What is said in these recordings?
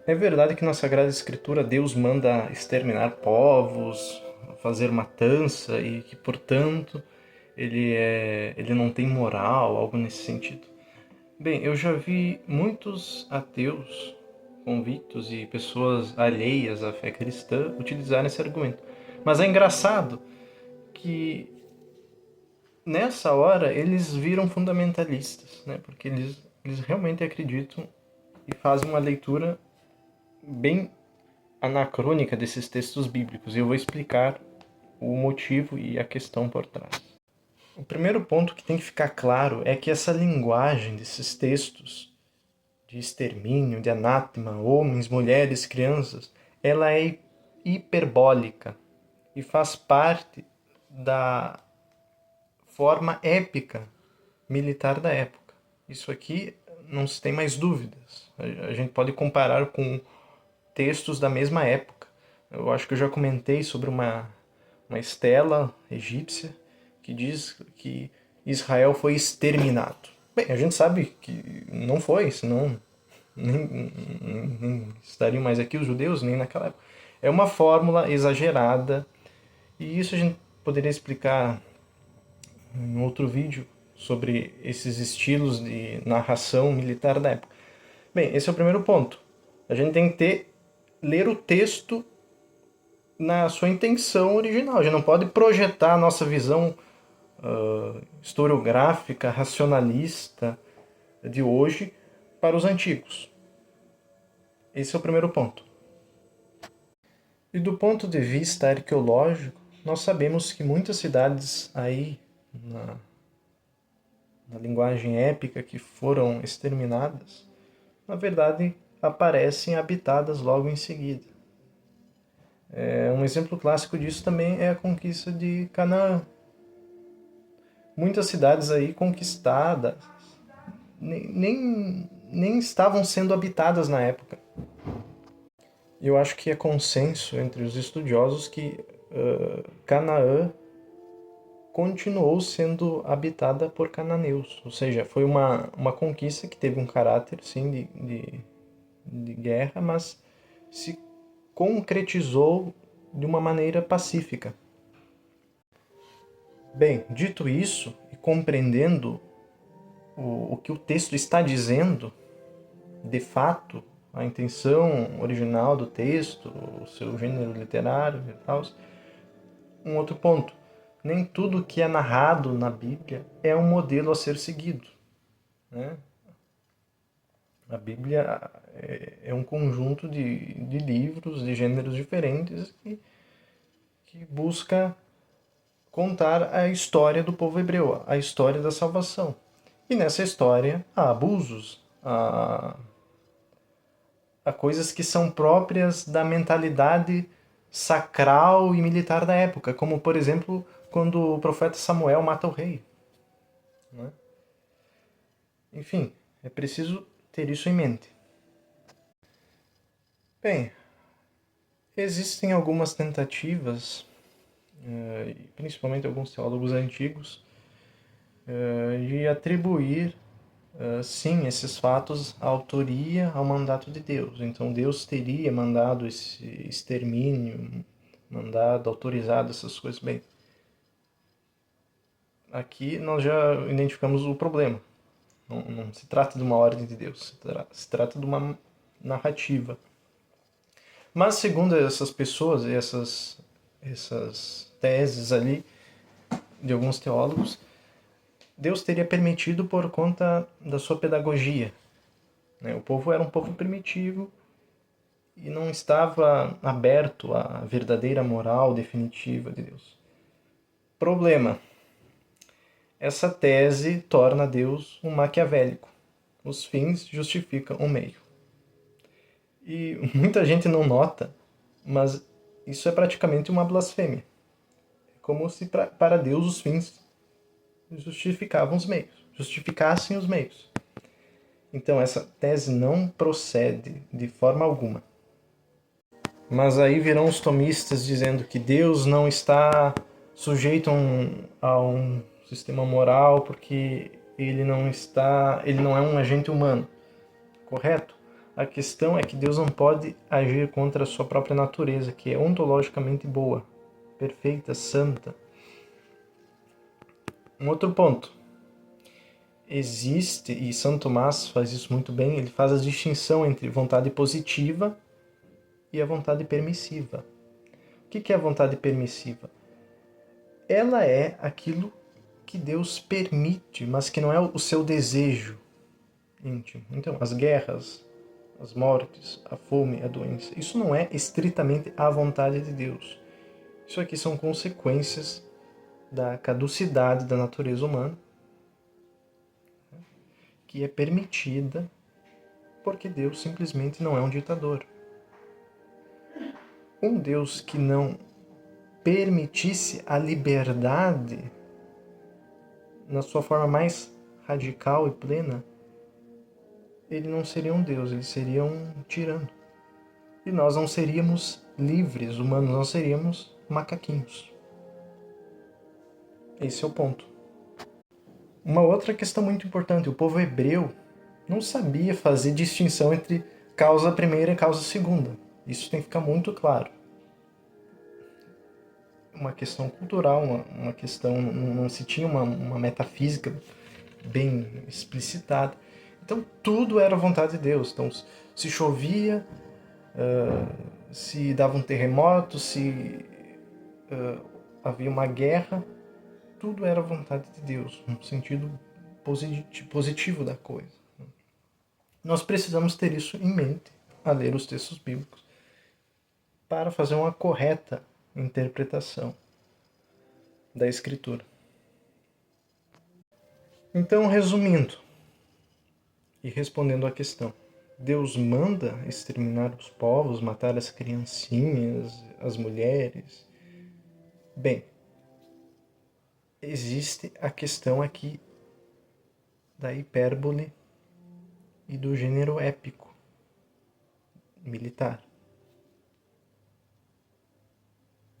É verdade que na Sagrada Escritura Deus manda exterminar povos, fazer matança e que, portanto, ele não tem moral, algo nesse sentido. Bem, eu já vi muitos ateus convictos e pessoas alheias à fé cristã utilizarem esse argumento. Mas é engraçado que nessa hora eles viram fundamentalistas, né? Porque eles realmente acreditam e fazem uma leitura bem anacrônica desses textos bíblicos. E eu vou explicar o motivo e a questão por trás. O primeiro ponto que tem que ficar claro é que essa linguagem desses textos de extermínio, de anátema, homens, mulheres, crianças, ela é hiperbólica e faz parte da forma épica militar da época. Isso aqui não se tem mais dúvidas. A gente pode comparar com textos da mesma época. Eu acho que eu já comentei sobre uma estela egípcia que diz que Israel foi exterminado. Bem, a gente sabe que não foi, senão nem estariam mais aqui os judeus, nem naquela época. É uma fórmula exagerada, e isso a gente poderia explicar em outro vídeo sobre esses estilos de narração militar da época. Bem, esse é o primeiro ponto. A gente tem que ler o texto na sua intenção original. A gente não pode projetar a nossa visão historiográfica, racionalista de hoje para os antigos. Esse é o primeiro ponto. E do ponto de vista arqueológico, nós sabemos que muitas cidades aí, na linguagem épica, que foram exterminadas, na verdade aparecem habitadas logo em seguida. Um exemplo clássico disso também é a conquista de Canaã. Muitas cidades aí conquistadas nem estavam sendo habitadas na época. Eu acho que é consenso entre os estudiosos que Canaã continuou sendo habitada por cananeus. Ou seja, foi uma conquista que teve um caráter, sim, de guerra, mas se concretizou de uma maneira pacífica. Bem, dito isso, e compreendendo o que o texto está dizendo, de fato, a intenção original do texto, o seu gênero literário e tal, um outro ponto. Nem tudo que é narrado na Bíblia é um modelo a ser seguido, né? A Bíblia é um conjunto de livros, de gêneros diferentes, que busca contar a história do povo hebreu, a história da salvação. E nessa história há abusos, há coisas que são próprias da mentalidade sacral e militar da época, como, por exemplo, quando o profeta Samuel mata o rei, né? Enfim, é preciso ter isso em mente. Bem, existem algumas tentativas, principalmente alguns teólogos antigos, de atribuir, sim, esses fatos à autoria, ao mandato de Deus. Então Deus teria mandado esse extermínio, mandado, autorizado essas coisas. Bem, aqui nós já identificamos o problema. Não se trata de uma ordem de Deus, se trata de uma narrativa. Mas segundo essas pessoas, essas teses ali de alguns teólogos, Deus teria permitido por conta da sua pedagogia, né? O povo era um povo primitivo e não estava aberto à verdadeira moral definitiva de Deus. Problema: essa tese torna Deus um maquiavélico. Os fins justificam o meio. E muita gente não nota, mas isso é praticamente uma blasfêmia. É como se para Deus os fins justificavam os meios, justificassem os meios. Então essa tese não procede de forma alguma. Mas aí virão os tomistas dizendo que Deus não está sujeito a um sistema moral porque ele não é um agente humano, correto? A questão é que Deus não pode agir contra a sua própria natureza, que é ontologicamente boa, perfeita, santa. Um outro ponto. Existe, e São Tomás faz isso muito bem, ele faz a distinção entre vontade positiva e a vontade permissiva. O que é a vontade permissiva? Ela é aquilo que Deus permite, mas que não é o seu desejo íntimo. Então, as guerras, as mortes, a fome, a doença, isso não é estritamente a vontade de Deus. Isso aqui são consequências da caducidade da natureza humana, que é permitida porque Deus simplesmente não é um ditador. Um Deus que não permitisse a liberdade na sua forma mais radical e plena, ele não seria um Deus, ele seria um tirano. E nós não seríamos livres, humanos, nós seríamos macaquinhos. Esse é o ponto. Uma outra questão muito importante, o povo hebreu não sabia fazer distinção entre causa primeira e causa segunda. Isso tem que ficar muito claro. Uma questão cultural, uma questão, não se tinha uma metafísica bem explicitada. Então tudo era vontade de Deus. Então se chovia, se dava um terremoto, se havia uma guerra, tudo era vontade de Deus, no sentido positivo da coisa. Nós precisamos ter isso em mente a ler os textos bíblicos para fazer uma correta interpretação da Escritura. Então, resumindo e respondendo à questão, Deus manda exterminar os povos, matar as criancinhas, as mulheres? Bem, existe a questão aqui da hipérbole e do gênero épico militar.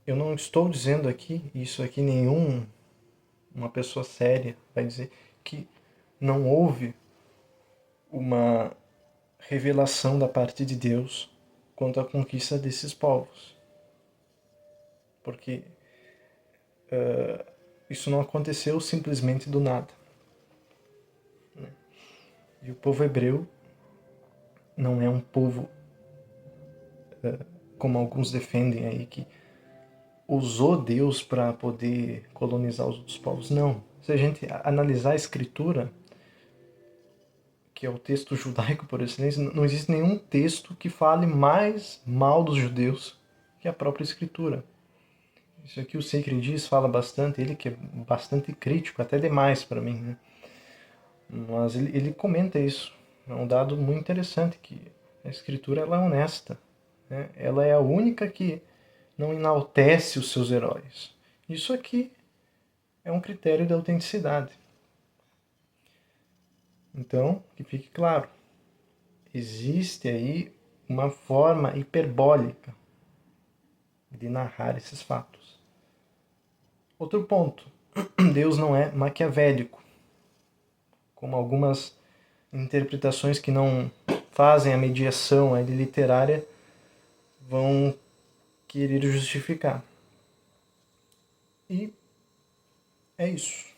Eu não estou dizendo aqui, isso aqui uma pessoa séria vai dizer, que não houve uma revelação da parte de Deus quanto à conquista desses povos. Porque isso não aconteceu simplesmente do nada. E o povo hebreu não é um povo, como alguns defendem aí, que usou Deus para poder colonizar os outros povos. Não. Se a gente analisar a Escritura, que é o texto judaico por excelência, não existe nenhum texto que fale mais mal dos judeus que a própria Escritura. Isso aqui o Sacred Diz fala bastante, ele que é bastante crítico, até demais para mim, né? Mas ele comenta isso. É um dado muito interessante, que a Escritura ela é honesta, né? Ela é a única que não enaltece os seus heróis. Isso aqui é um critério de autenticidade. Então, que fique claro, existe aí uma forma hiperbólica de narrar esses fatos. Outro ponto, Deus não é maquiavélico, como algumas interpretações que não fazem a mediação ali literária vão querer justificar. E é isso.